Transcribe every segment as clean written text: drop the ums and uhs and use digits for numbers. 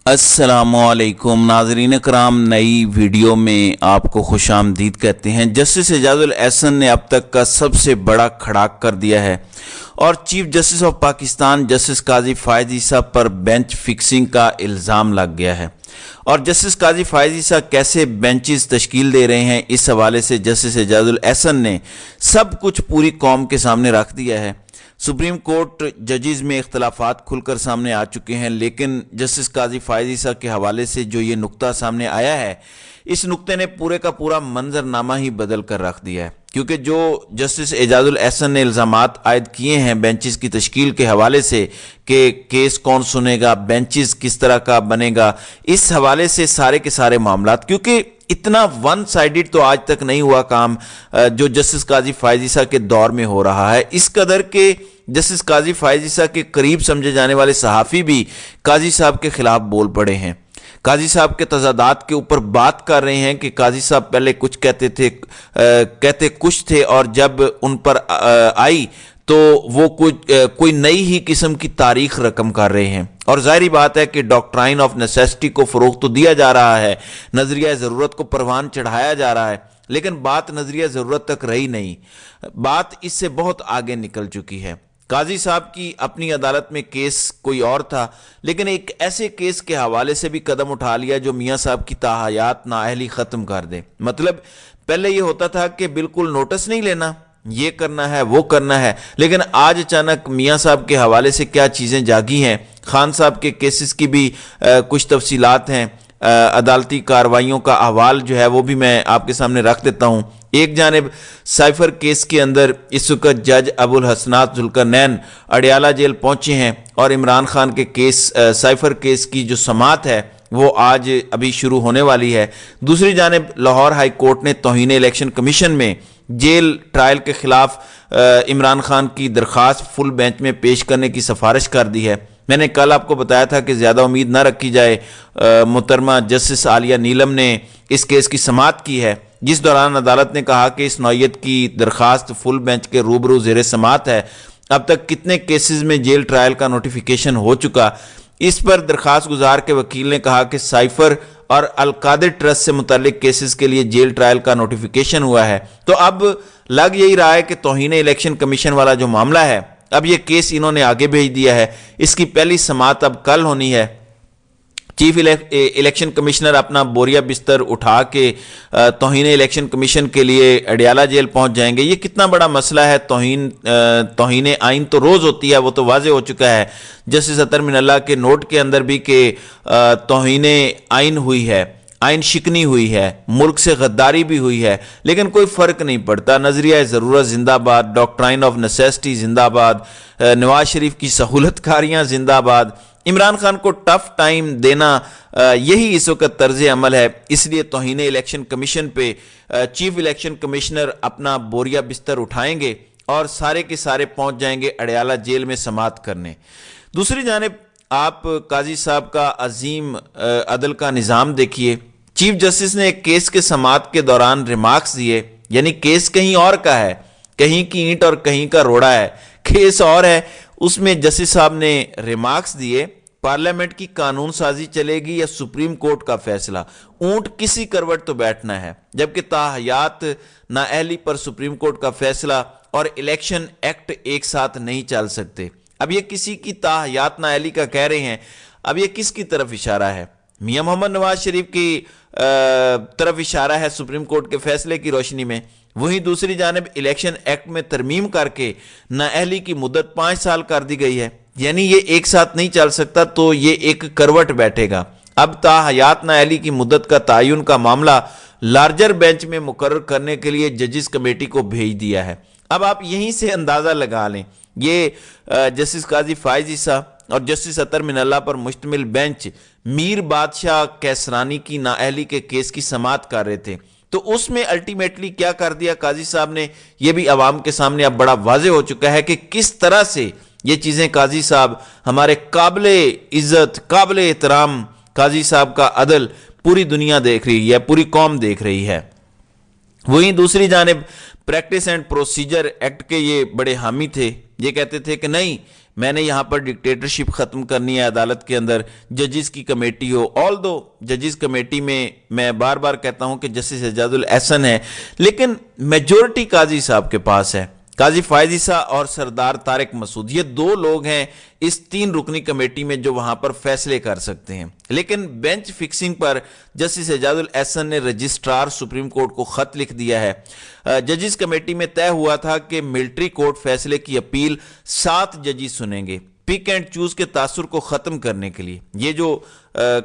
अस्सलामुअलैकुम नाज़रीन कराम, नई वीडियो में आपको खुश आमदीद कहते हैं। जस्टिस एजाजुल एहसन ने अब तक का सबसे बड़ा खड़ाक कर दिया है और chief justice of Pakistan justice Qazi Faez Isa पर बेंच फिक्सिंग का इल्ज़ाम लग गया है। और जस्टिस काजी फायद ईसा कैसे बेंचेस तश्कील दे रहे हैं, इस हवाले से जस्टिस एजाजुल एहसन ने सब कुछ पूरी कौम के सामने रख दिया है। सुप्रीम कोर्ट जजेस में इख्तलाफात खुलकर सामने आ चुके हैं, लेकिन जस्टिस काजी फायद ईसा के हवाले से जो ये नुक्ता सामने आया है, इस नुक्ते ने पूरे का पूरा मंजरनामा ही बदल कर रख दिया है। क्योंकि जो जस्टिस एजाजुल एहसन ने इल्ज़ामात आयद किए हैं बेंचेस की तश्कील के हवाले से कि केस कौन सुनेगा, बेंचेस किस तरह का बनेगा, इस हवाले से सारे के सारे मामलात, क्योंकि इतना वन साइडेड तो आज तक नहीं हुआ काम जो जस्टिस काजी फायद ईसा के दौर में हो रहा है। इस कदर के जस्टिस काजी फायद ईसा के करीब समझे जाने वाले सहाफ़ी भी काजी साहब के खिलाफ बोल पड़े हैं। काजी साहब के तजादात के ऊपर बात कर रहे हैं कि काजी साहब पहले कुछ कहते कुछ थे और जब उन पर आई तो वो कोई नई ही किस्म की तारीख रकम कर रहे हैं। और जाहिर बात है कि डॉक्ट्राइन ऑफ नेसेसिटी को फ़रोग़ तो दिया जा रहा है, नज़रिया ज़रूरत को परवान चढ़ाया जा रहा है, लेकिन बात नज़रिया ज़रूरत तक रही नहीं, बात इससे बहुत आगे निकल चुकी है। काजी साहब की अपनी अदालत में केस कोई और था, लेकिन एक ऐसे केस के हवाले से भी कदम उठा लिया जो मियाँ साहब की ताहयात नाअहली ख़त्म कर दे। मतलब पहले ये होता था कि बिल्कुल नोटिस नहीं लेना, ये करना है वो करना है, लेकिन आज अचानक मियाँ साहब के हवाले से क्या चीज़ें जागी हैं। खान साहब के केसेस की भी कुछ तफसीलात हैं, अदालती कार्रवाइयों का अहवाल जो है वो भी मैं आपके सामने रख देता हूँ। एक जानिब साइफर केस के अंदर इस वक्त जज अबुल हसनात जुल्करनैन अडियाला जेल पहुंचे हैं और इमरान खान के केस साइफर केस की जो समाअत है वो आज अभी शुरू होने वाली है। दूसरी जानिब लाहौर हाई कोर्ट ने तौहीन इलेक्शन कमीशन में जेल ट्रायल के खिलाफ इमरान खान की दरख्वास्त फुल बेंच में पेश करने की सिफारिश कर दी है। मैंने कल आपको बताया था कि ज़्यादा उम्मीद ना रखी जाए। मोहतरमा जस्टिस आलिया नीलम ने इस केस की समाअत की है, जिस दौरान अदालत ने कहा कि इस नौयत की दरख्वास्त फुल बेंच के रूबरू ज़ेरे समाअत है। अब तक कितने केसेस में जेल ट्रायल का नोटिफिकेशन हो चुका, इस पर दरख्वास्त गुजार के वकील ने कहा कि साइफर और अलकादिर ट्रस्ट से मुतल्लिक केसेस के लिए जेल ट्रायल का नोटिफिकेशन हुआ है। तो अब लग यही रहा है कि तौहीन इलेक्शन कमीशन वाला जो मामला है, अब ये केस इन्होंने आगे भेज दिया है। इसकी पहली समाअत अब कल होनी है। चीफ इलेक्शन कमिश्नर अपना बोरिया बिस्तर उठा के तौहीन इलेक्शन कमीशन के लिए अडियाला जेल पहुंच जाएंगे। ये कितना बड़ा मसला है। तौहीन आइन तो रोज़ होती है, वो तो वाजे हो चुका है। जस्टिस अतर मिनल्ला के नोट के अंदर भी कि तौहीन आइन हुई है, आइन शिकनी हुई है, मुल्क से गद्दारी भी हुई है, लेकिन कोई फ़र्क नहीं पड़ता। नज़रिया ज़रूरत जिंदाबाद, डॉक्ट्राइन ऑफ नेसेसिटी जिंदाबाद, नवाज शरीफ की सहूलतकारियाँ जिंदाबाद, इमरान खान को टफ टाइम देना, यही इस वक्त तर्ज अमल है। इसलिए तौहीन इलेक्शन कमीशन पे चीफ इलेक्शन कमिश्नर अपना बोरिया बिस्तर उठाएंगे और सारे के सारे पहुंच जाएंगे अडियाला जेल में समाअत करने। दूसरी जानिब आप काजी साहब का अजीम अदल का निज़ाम देखिए। चीफ जस्टिस ने एक केस के समाअत के दौरान रिमार्क्स दिए, यानी केस कहीं और का है, कहीं की ईंट और कहीं का रोड़ा है, केस और है, उसमें जस्टिस साहब ने रिमार्क्स दिए, पार्लियामेंट की कानून साजी चलेगी या सुप्रीम कोर्ट का फैसला, ऊंट किसी करवट तो बैठना है। जबकि ताहयात नाअहली पर सुप्रीम कोर्ट का फैसला और इलेक्शन एक्ट एक साथ नहीं चल सकते। अब ये किसी की ताहयात नाअहली का कह रहे हैं, अब ये किसकी तरफ इशारा है? मियां मोहम्मद नवाज शरीफ की तरफ इशारा है सुप्रीम कोर्ट के फैसले की रोशनी में। वहीं दूसरी जानिब इलेक्शन एक्ट में तरमीम करके नाअहली की मुद्दत 5 साल कर दी गई है, यानी ये एक साथ नहीं चल सकता, तो ये एक करवट बैठेगा। अब ताहयात नाअहली की मुद्दत का तयन का मामला लार्जर बेंच में मुकर्रर करने के लिए जजिस कमेटी को भेज दिया है। अब आप यहीं से अंदाज़ा लगा लें, ये जस्टिस काजी फायद ईसा और जस्टिस अतर मिनल्ला पर मुश्तमिल बेंच मीर बादशाह कैसरानी की नाअहली के केस की समाअत कर रहे थे, तो उसमें अल्टीमेटली क्या कर दिया काजी साहब ने, यह भी अवाम के सामने अब बड़ा वाज़े हो चुका है कि किस तरह से ये चीज़ें काजी साहब, हमारे काबिले इज़्ज़त काबिले एहतराम काजी साहब का अदल पूरी दुनिया देख रही है, पूरी कौम देख रही है। वहीं दूसरी जानिब प्रैक्टिस एंड प्रोसीजर एक्ट के ये बड़े हामी थे, ये कहते थे कि नहीं, میں نے یہاں پر ڈکٹیٹرشپ ختم کرنی ہے عدالت کے اندر، ججز کی کمیٹی ہو، آل دو ججز کمیٹی میں بار بار کہتا ہوں کہ جسٹس اعجاز الاحسن ہے، لیکن میجورٹی قاضی صاحب کے پاس ہے، قاضی فائز عیسیٰ اور سردار طارق مسعود، یہ دو لوگ ہیں اس 3 رکنی کمیٹی میں جو وہاں پر فیصلے کر سکتے ہیں۔ لیکن بینچ فکسنگ پر جسٹس اعجاز الاحسن نے رجسٹرار سپریم کورٹ کو خط لکھ دیا ہے۔ ججز کمیٹی میں طے ہوا تھا کہ ملٹری کورٹ فیصلے کی اپیل 7 ججز سنیں گے، پک اینڈ چوز کے تاثر کو ختم کرنے کے لیے۔ یہ جو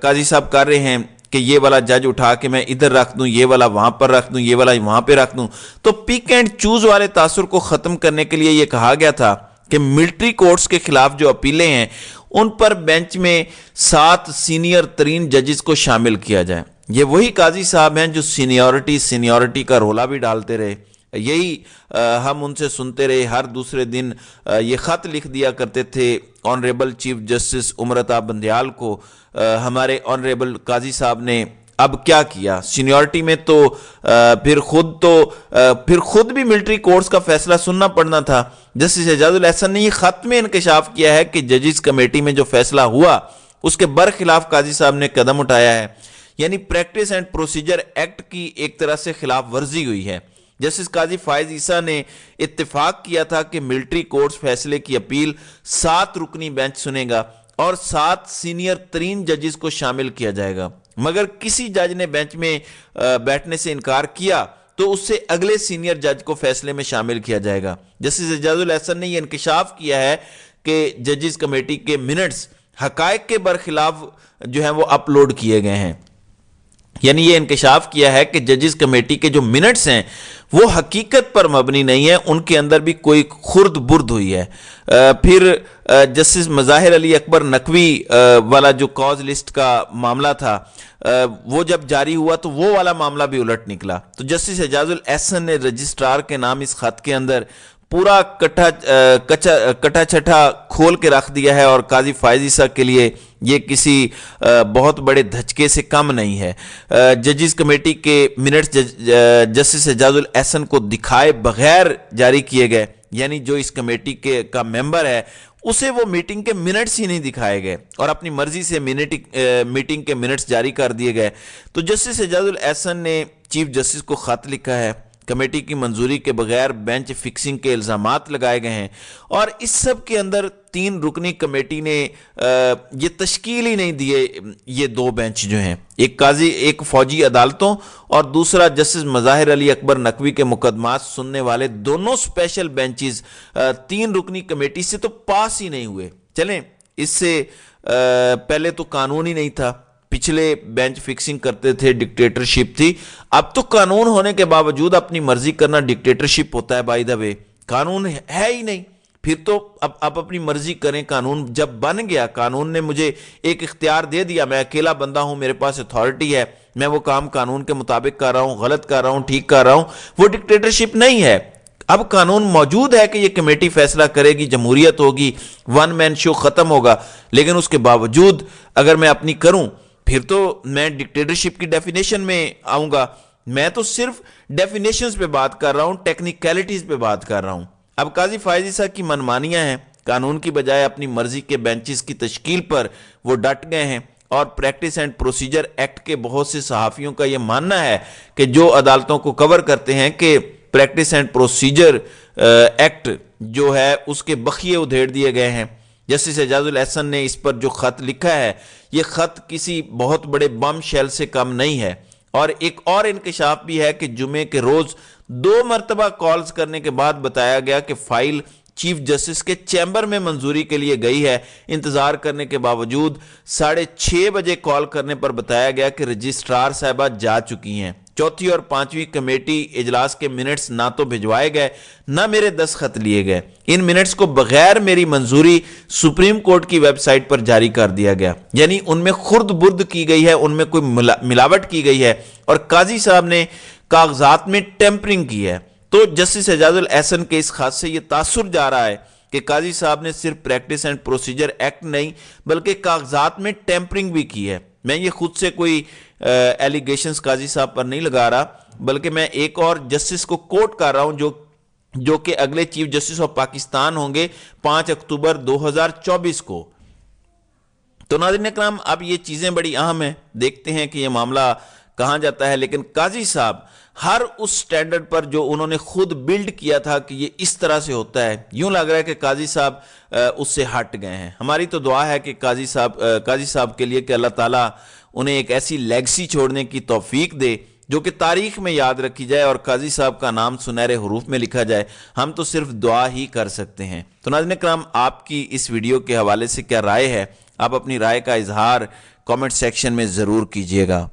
قاضی صاحب کر رہے ہیں کہ یہ والا جج اٹھا کے میں ادھر رکھ دوں، یہ والا وہاں پر رکھ دوں، یہ والا وہاں پہ رکھ دوں، تو پک اینڈ چوز والے تاثر کو ختم کرنے کے لیے یہ کہا گیا تھا کہ ملٹری کورٹس کے خلاف جو اپیلیں ہیں ان پر بینچ میں 7 سینئر ترین ججز کو شامل کیا جائے۔ یہ وہی قاضی صاحب ہیں جو سینیورٹی کا رولا بھی ڈالتے رہے، یہی ہم ان سے سنتے رہے، ہر دوسرے دن یہ خط لکھ دیا کرتے تھے آنریبل چیف جسٹس عمرتا بندیال کو۔ ہمارے آنریبل قاضی صاحب نے اب کیا کیا؟ سینیورٹی میں تو پھر خود بھی ملٹری کورٹس کا فیصلہ سننا پڑنا تھا۔ جسٹس اعجاز الاحسن نے یہ خط میں انکشاف کیا ہے کہ ججز کمیٹی میں جو فیصلہ ہوا اس کے برخلاف قاضی صاحب نے قدم اٹھایا ہے، یعنی پریکٹس اینڈ پروسیجر ایکٹ کی ایک طرح سے خلاف ورزی ہوئی ہے۔ جسٹس قاضی فائز عیسیٰ نے اتفاق کیا تھا کہ ملٹری کورٹس فیصلے کی اپیل 7 رکنی بینچ سنے گا اور 7 سینئر ترین ججز کو شامل کیا جائے گا، مگر کسی جج نے بینچ میں بیٹھنے سے انکار کیا تو اس سے اگلے سینئر جج کو فیصلے میں شامل کیا جائے گا۔ جسٹس اعجاز الاحسن نے یہ انکشاف کیا ہے کہ ججز کمیٹی کے منٹس حقائق کے برخلاف جو ہیں وہ اپلوڈ کیے گئے ہیں، یعنی یہ انکشاف کیا ہے کہ ججز کمیٹی کے جو منٹس ہیں وہ حقیقت پر مبنی نہیں ہیں، ان کے اندر بھی کوئی خرد برد ہوئی ہے۔ پھر جسٹس مظاہر علی اکبر نقوی والا جو کاز لسٹ کا معاملہ تھا وہ جب جاری ہوا تو وہ والا معاملہ بھی الٹ نکلا، تو جسٹس اعجاز الاحسن نے رجسٹرار کے نام اس خط کے اندر پورا کٹا چھٹا کھول کے رکھ دیا ہے، اور قاضی فائز عیسیٰ کے لیے یہ کسی بہت بڑے دھچکے سے کم نہیں ہے۔ ججز کمیٹی کے منٹس جسٹس اعجاز الاحسن کو دکھائے بغیر جاری کیے گئے، یعنی جو اس کمیٹی کا ممبر ہے اسے وہ میٹنگ کے منٹس ہی نہیں دکھائے گئے اور اپنی مرضی سے میٹنگ کے منٹس جاری کر دیے گئے۔ تو جسٹس اعجاز الاحسن نے چیف جسٹس کو خط لکھا ہے، کمیٹی کی منظوری کے بغیر بینچ فکسنگ کے الزامات لگائے گئے ہیں، اور اس سب کے اندر 3 رکنی کمیٹی نے یہ تشکیل ہی نہیں دیے۔ یہ 2 بینچ جو ہیں، ایک فوجی عدالتوں اور دوسرا جسٹس مظاہر علی اکبر نقوی کے مقدمات سننے والے دونوں سپیشل بینچز 3 رکنی کمیٹی سے تو پاس ہی نہیں ہوئے۔ چلیں، اس سے پہلے تو قانون ہی نہیں تھا، پچھلے بینچ فکسنگ کرتے تھے، ڈکٹیٹرشپ تھی، اب تو قانون ہونے کے باوجود اپنی مرضی کرنا ڈکٹیٹرشپ ہوتا ہے۔ بائی دا وے قانون ہے ہی نہیں، پھر تو اب اپنی مرضی کریں۔ قانون جب بن گیا، قانون نے مجھے ایک اختیار دے دیا، میں اکیلا بندہ ہوں، میرے پاس اتھارٹی ہے، میں وہ کام قانون کے مطابق کر رہا ہوں، غلط کر رہا ہوں، ٹھیک کر رہا ہوں، وہ ڈکٹیٹرشپ نہیں ہے۔ اب قانون موجود ہے کہ یہ کمیٹی فیصلہ کرے گی، جمہوریت ہوگی، ون مین شو ختم ہوگا، لیکن اس کے باوجود اگر میں اپنی کروں پھر تو میں ڈکٹیٹرشپ کی ڈیفینیشن میں آؤں گا۔ میں تو صرف ڈیفینیشنز پہ بات کر رہا ہوں، ٹیکنیکلٹیز پہ بات کر رہا ہوں۔ اب قاضی فائز عیسیٰ کی منمانیاں ہیں، قانون کی بجائے اپنی مرضی کے بینچز کی تشکیل پر وہ ڈٹ گئے ہیں، اور پریکٹس اینڈ پروسیجر ایکٹ کے بہت سے صحافیوں کا یہ ماننا ہے کہ جو عدالتوں کو کور کرتے ہیں کہ پریکٹس اینڈ پروسیجر ایکٹ جو ہے اس کے بخیے ادھیڑ دیے گئے ہیں۔ جسٹس اعجاز الاحسن نے اس پر جو خط لکھا ہے، یہ خط کسی بہت بڑے بم شیل سے کم نہیں ہے۔ اور ایک اور انکشاف بھی ہے کہ جمعے کے روز 2 مرتبہ کالز کرنے کے بعد بتایا گیا کہ فائل چیف جسٹس کے چیمبر میں منظوری کے لیے گئی ہے۔ انتظار کرنے کے باوجود 6:30 بجے کال کرنے پر بتایا گیا کہ رجسٹرار صاحبہ جا چکی ہیں۔ 4تھی اور 5ویں کمیٹی اجلاس کے منٹس نہ تو بھجوائے گئے، نہ میرے دستخط لیے گئے۔ ان منٹس کو بغیر میری منظوری سپریم کورٹ کی ویب سائٹ پر جاری کر دیا گیا، یعنی ان میں خرد برد کی گئی ہے، ان میں کوئی ملاوٹ کی گئی ہے، اور قاضی صاحب نے کاغذات میں ٹیمپرنگ کی ہے۔ تو جسٹس اعجاز الاحسن کے اس خط سے یہ تاثر جا رہا ہے کہ قاضی صاحب نے صرف پریکٹس اینڈ پروسیجر ایکٹ نہیں بلکہ کاغذات میں ٹیمپرنگ بھی کی ہے۔ میں یہ خود سے کوئی ایلیگیشنز قاضی صاحب پر نہیں لگا رہا، بلکہ میں ایک اور جسٹس کو کوٹ کر رہا ہوں جو जो कि अगले चीफ जस्टिस ऑफ पाकिस्तान होंगे 5 अक्टूबर 2024 को। तो नाज़रीन इकराम, अब ये चीज़ें बड़ी अहम हैं, देखते हैं कि ये मामला कहाँ जाता है। लेकिन काजी साहब हर उस स्टैंडर्ड पर जो उन्होंने खुद बिल्ड किया था कि ये इस तरह से होता है, यूं लग रहा है कि काजी साहब उससे हट गए हैं। हमारी तो दुआ है कि काजी साहब के लिए कि अल्लाह ताला उन्हें एक ऐसी लेगसी छोड़ने की तौफीक दे जो कि तारीख में याद रखी जाए और काजी साहब का नाम सुनहरे हरूफ में लिखा जाए। हम तो सिर्फ दुआ ही कर सकते हैं। तो नाज़रीन इकराम, आपकी इस वीडियो के हवाले से क्या राय है? आप अपनी राय का इजहार कमेंट सेक्शन में ज़रूर कीजिएगा।